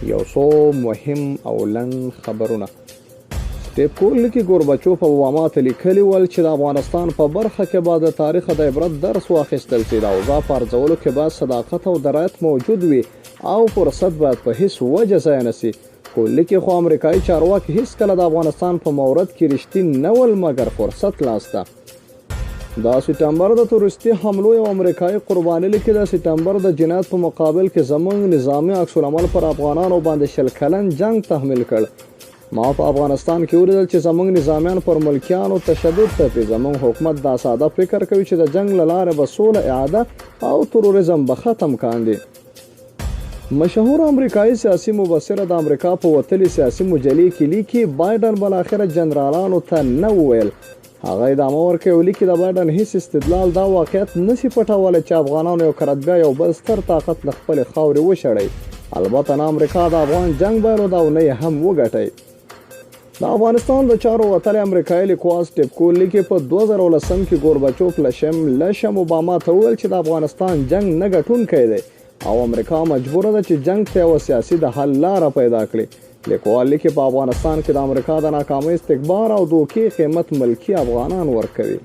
یو څو مهم او لنډ خبرونه. سټیپ کول کې ګورباچوف او اوباما ته لیکلي ول چې د افغانستان په برخه کې به د تاریخ د عبرت درس واخیستل شي. د اوضاع په ارزولو کې باید صداقت او درایت موجود وي او فرصت باید په هیڅ وجه ضایع نه سي. کول کې خو امریکایي چارواکي هیڅکله د افغانستان په مورد کې رښتیني نه ول مګر فرصت لاسته. د سپتمبر د تروریستي حملو یو امریکایي قرباني لیکي د سپتمبر د جنایت په مقابل کې زموږ نظامي عکس العمل پر افغانانو باندې 100 کلن جنگ تحمیل کړ. ما په افغانستان کې ولیدل چې زموږ نظامیان پر ملکیانو تشدد کوي. زموږ حکومت دا ساده فکر کوي چې د جنگ له لارې به سوله اعاده او تروریزم به ختم کاندي. مشهور امریکایي سیاسي مبصره د امریکا په وتلي سیاسي مجلې کې لیکي بایدن بالاخره جنرالانو ته نه وویل. هغه ادامه ورکوي لیکي د بایدن هیڅ استدلال دا واقعیت نشي پټولی چې افغانانو یو کرتبیا یو بل ستر طاقت له خپلې خاورې وشړی. البته نه امریکا د افغان جنگ بایلود او نه یې هم وګټئ. د افغانستان د چارو وتلی امریکایي لیکوال سټیپ کول لیکي په 2010 کې ګورباچوف لشم اوباما ته وویل چې د افغانستان جنگ نه ګټونکی دی او امریکا مجبوره ده چې جنگ ته یوه سیاسي د حل لاره پیدا کړي. لیکوال لیکي په افغانستان کې د امریکا د ناکامۍ استکبار او دوکې قیمت ملکي افغانان ورکوي.